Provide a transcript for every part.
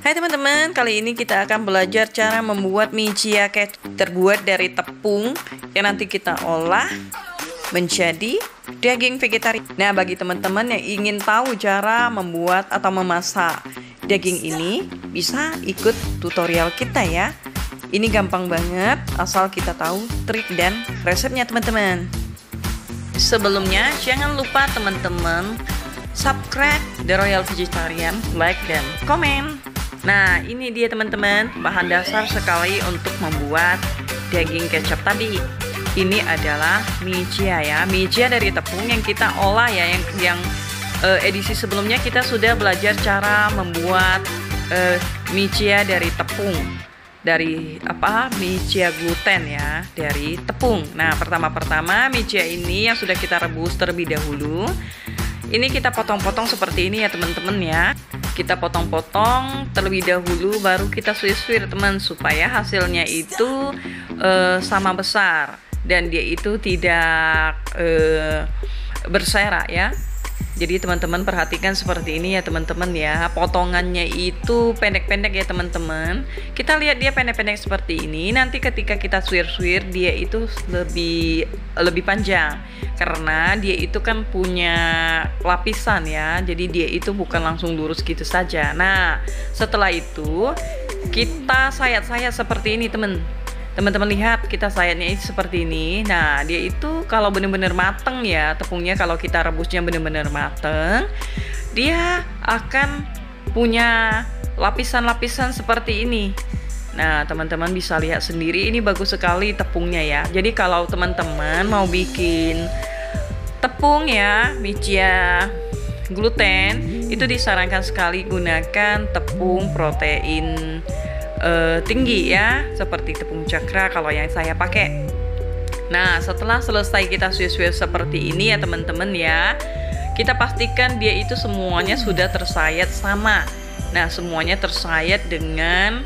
Hai teman-teman, kali ini kita akan belajar cara membuat mie chia terbuat dari tepung yang nanti kita olah menjadi daging vegetarian. Nah, bagi teman-teman yang ingin tahu cara membuat atau memasak daging ini, bisa ikut tutorial kita ya. Ini gampang banget, asal kita tahu trik dan resepnya teman-teman. Sebelumnya, jangan lupa teman-teman subscribe The Royal Vegetarian, like dan komen. Nah, ini dia teman-teman, bahan dasar sekali untuk membuat daging kecap tadi. Ini adalah mie chia ya, mie chia dari tepung yang kita olah ya, yang edisi sebelumnya kita sudah belajar cara membuat mie chia dari tepung. Dari mie chia gluten ya, dari tepung. Nah, pertama-pertama mie chia ini yang sudah kita rebus terlebih dahulu. Ini kita potong-potong seperti ini ya teman-teman ya. Kita potong-potong terlebih dahulu, baru kita suir-suir teman, supaya hasilnya itu sama besar dan dia itu tidak berserak ya. Jadi teman-teman perhatikan seperti ini ya teman-teman ya. Potongannya itu pendek-pendek ya teman-teman. Kita lihat dia pendek-pendek seperti ini. Nanti ketika kita suir-suir, dia itu lebih panjang, karena dia itu kan punya lapisan ya. Jadi dia itu bukan langsung lurus gitu saja. Nah, setelah itu kita sayat-sayat seperti ini teman-teman lihat, kita sayatnya seperti ini. Nah, dia itu kalau benar-benar mateng ya, tepungnya kalau kita rebusnya benar-benar mateng, dia akan punya lapisan-lapisan seperti ini. Nah, teman-teman bisa lihat sendiri, ini bagus sekali tepungnya ya. Jadi kalau teman-teman mau bikin tepung ya, mie chia gluten, itu disarankan sekali gunakan tepung protein tinggi ya, seperti tepung cakra kalau yang saya pakai. Nah, setelah selesai kita suir-suir seperti ini ya teman-teman ya, kita pastikan dia itu semuanya sudah tersayat sama. Nah, semuanya tersayat dengan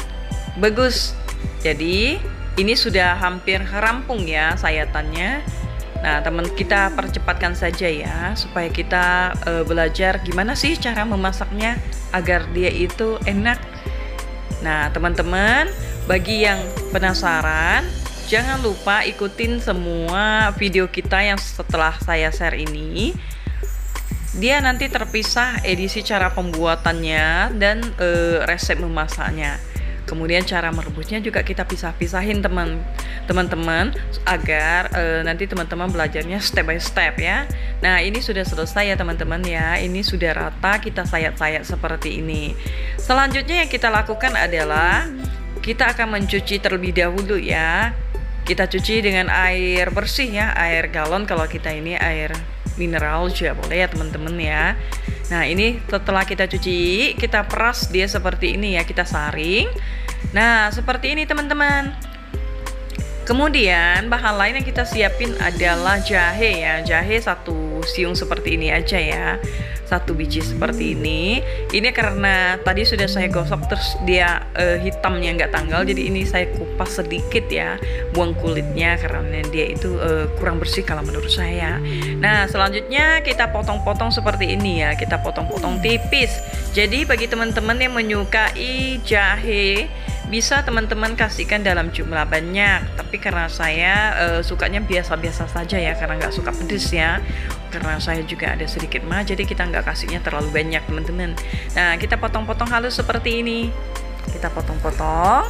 bagus. Jadi ini sudah hampir rampung ya sayatannya. Nah, teman, kita percepatkan saja ya, supaya kita belajar gimana sih cara memasaknya agar dia itu enak. Nah, teman-teman, bagi yang penasaran, jangan lupa ikutin semua video kita yang setelah saya share ini. Dia nanti terpisah edisi cara pembuatannya dan resep memasaknya. Kemudian cara merebusnya juga kita pisah-pisahin teman-teman, agar nanti teman-teman belajarnya step by step ya. Nah, ini sudah selesai ya teman-teman ya. Ini sudah rata, kita sayat-sayat seperti ini. Selanjutnya yang kita lakukan adalah kita akan mencuci terlebih dahulu ya. Kita cuci dengan air bersih ya, air galon. Kalau kita ini air mineral juga boleh ya teman-teman ya. Nah, ini setelah kita cuci, kita peras dia seperti ini ya, kita saring. Nah, seperti ini teman-teman. Kemudian bahan lain yang kita siapin adalah jahe ya. Jahe 1 siung seperti ini aja ya, 1 biji seperti ini. Ini karena tadi sudah saya gosok terus dia hitamnya nggak tanggal, jadi ini saya kupas sedikit ya, buang kulitnya karena dia itu kurang bersih kalau menurut saya. Nah, selanjutnya kita potong-potong seperti ini ya, kita potong-potong tipis. Jadi bagi teman-teman yang menyukai jahe, bisa teman-teman kasihkan dalam jumlah banyak, tapi karena saya sukanya biasa-biasa saja ya, karena nggak suka pedes ya, karena saya juga ada sedikit mah, jadi kita nggak kasihnya terlalu banyak teman-teman. Nah, kita potong-potong halus seperti ini, kita potong-potong.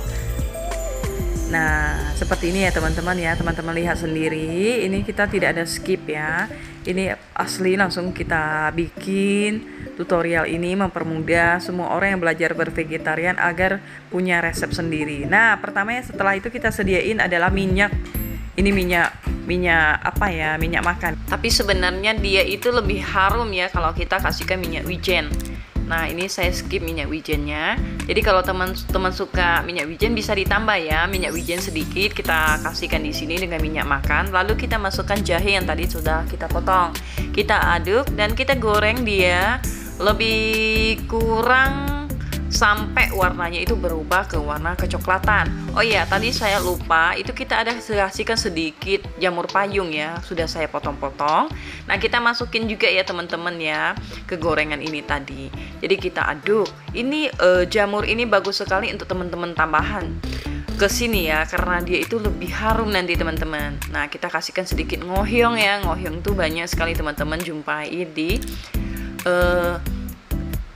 Nah, seperti ini ya teman-teman ya, teman-teman lihat sendiri, ini kita tidak ada skip ya, ini asli langsung kita bikin. Tutorial ini mempermudah semua orang yang belajar bervegetarian agar punya resep sendiri. Nah, pertamanya setelah itu kita sediain adalah minyak. Ini minyak apa ya, minyak makan. Tapi sebenarnya dia itu lebih harum ya kalau kita kasihkan minyak wijen. Nah, ini saya skip minyak wijennya. Jadi kalau teman-teman suka minyak wijen bisa ditambah ya, minyak wijen sedikit kita kasihkan di sini dengan minyak makan. Lalu kita masukkan jahe yang tadi sudah kita potong. Kita aduk dan kita goreng dia lebih kurang sampai warnanya itu berubah ke warna kecoklatan. Oh iya, tadi saya lupa, itu kita ada kasihkan sedikit jamur payung ya, sudah saya potong-potong. Nah, kita masukin juga ya teman-teman ya ke gorengan ini tadi. Jadi kita aduk. Ini jamur ini bagus sekali untuk teman-teman tambahan ke sini ya, karena dia itu lebih harum nanti teman-teman. Nah, kita kasihkan sedikit ngohyong ya. Ngohyong tuh banyak sekali teman-teman jumpai di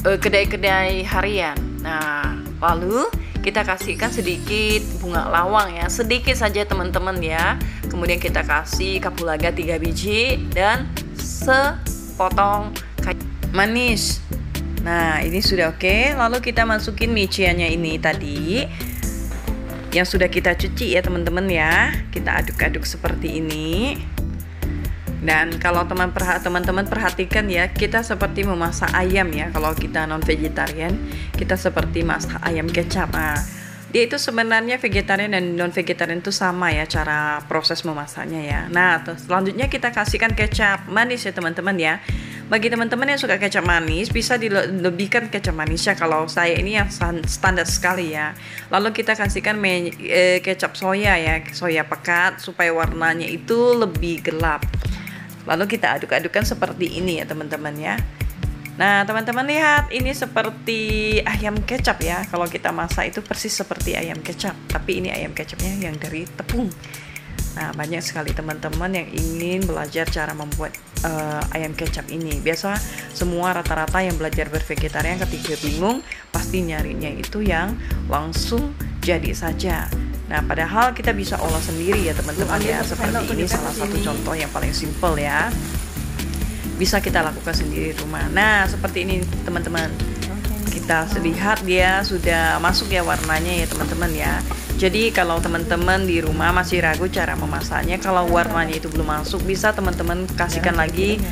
kedai-kedai harian. Nah, lalu kita kasihkan sedikit bunga lawang ya, sedikit saja teman-teman ya. Kemudian kita kasih kapulaga 3 biji dan sepotong kayu manis. Nah, ini sudah oke. Lalu kita masukin michianya ini tadi yang sudah kita cuci ya teman-teman ya. Kita aduk-aduk seperti ini. Dan kalau teman-teman perhatikan ya, kita seperti memasak ayam ya. Kalau kita non vegetarian, kita seperti masak ayam kecap. Nah, dia itu sebenarnya vegetarian dan non vegetarian itu sama ya cara proses memasaknya ya. Nah, selanjutnya kita kasihkan kecap manis ya teman-teman ya. Bagi teman-teman yang suka kecap manis, bisa dilebihkan kecap manisnya. Kalau saya ini yang standar sekali ya. Lalu kita kasihkan kecap soya ya, soya pekat supaya warnanya itu lebih gelap. Lalu kita aduk-adukkan seperti ini ya teman-teman ya. Nah, teman-teman lihat, ini seperti ayam kecap ya. Kalau kita masak itu persis seperti ayam kecap, tapi ini ayam kecapnya yang dari tepung. Nah, banyak sekali teman-teman yang ingin belajar cara membuat ayam kecap ini. Biasa semua rata-rata yang belajar bervegetarian ketika bingung pasti nyarinya itu yang langsung jadi saja. Nah, padahal kita bisa olah sendiri ya teman-teman ya. Seperti ini salah satu contoh yang paling simple ya. Bisa kita lakukan sendiri di rumah. Nah, seperti ini teman-teman. Kita lihat dia sudah masuk ya warnanya ya teman-teman ya. Jadi kalau teman-teman di rumah masih ragu cara memasaknya, kalau warnanya itu belum masuk, bisa teman-teman kasihkan lagi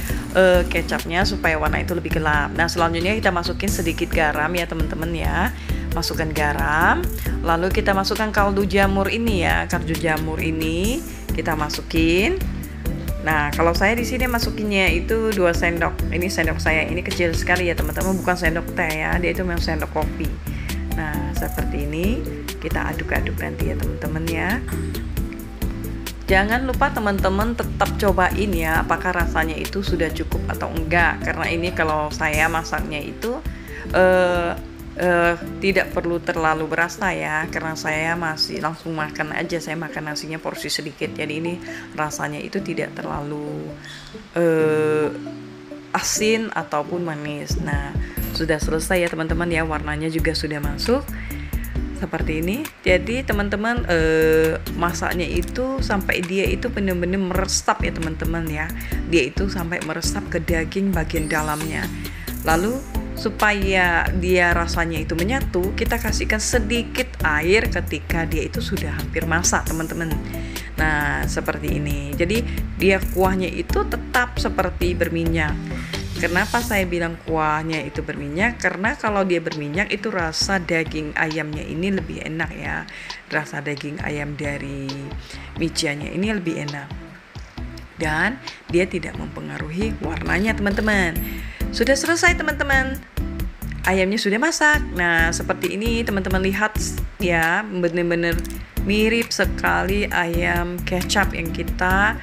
kecapnya supaya warna itu lebih gelap. Nah, selanjutnya kita masukin sedikit garam ya teman-teman ya. Masukkan garam, lalu kita masukkan kaldu jamur ini ya, kaldu jamur ini kita masukin. Nah, kalau saya di sini masukinnya itu 2 sendok. Ini sendok saya, ini kecil sekali ya teman-teman, bukan sendok teh ya, dia itu memang sendok kopi. Nah, seperti ini kita aduk-aduk nanti ya teman-teman ya. Jangan lupa teman-teman tetap cobain ya, apakah rasanya itu sudah cukup atau enggak. Karena ini kalau saya masaknya itu tidak perlu terlalu berasa ya, karena saya masih langsung makan aja, saya makan nasinya porsi sedikit, jadi ini rasanya itu tidak terlalu asin ataupun manis. Nah, sudah selesai ya teman-teman ya, warnanya juga sudah masuk seperti ini. Jadi teman-teman masaknya itu sampai dia itu benar-benar meresap ya teman-teman ya, dia itu sampai meresap ke daging bagian dalamnya. Lalu supaya dia rasanya itu menyatu, kita kasihkan sedikit air ketika dia itu sudah hampir masak teman-teman. Nah, seperti ini. Jadi dia kuahnya itu tetap seperti berminyak. Kenapa saya bilang kuahnya itu berminyak? Karena kalau dia berminyak itu rasa daging ayamnya ini lebih enak ya. Rasa daging ayam dari michianya ini lebih enak. Dan dia tidak mempengaruhi warnanya teman-teman. Sudah selesai teman-teman, ayamnya sudah masak. Nah, seperti ini teman-teman lihat ya, benar-benar mirip sekali ayam kecap yang kita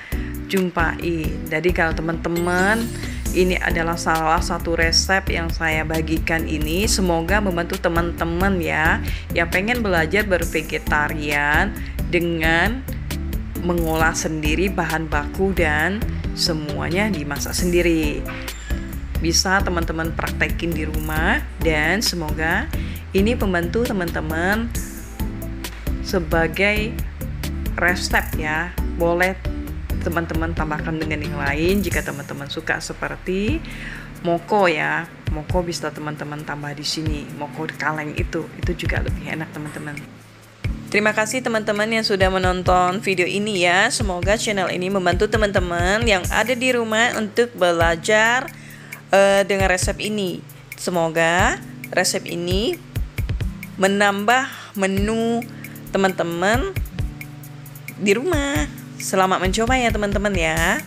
jumpai. Jadi kalau teman-teman, ini adalah salah satu resep yang saya bagikan ini, semoga membantu teman-teman ya yang pengen belajar bervegetarian dengan mengolah sendiri bahan baku dan semuanya dimasak sendiri. Bisa teman-teman praktekin di rumah, dan semoga ini membantu teman-teman sebagai resep ya. Boleh teman-teman tambahkan dengan yang lain jika teman-teman suka, seperti moko ya. Moko bisa teman-teman tambah di sini. Moko kaleng itu juga lebih enak teman-teman. Terima kasih teman-teman yang sudah menonton video ini ya. Semoga channel ini membantu teman-teman yang ada di rumah untuk belajar dengan resep ini. Semoga resep ini menambah menu teman-teman di rumah. Selamat mencoba ya teman-teman ya.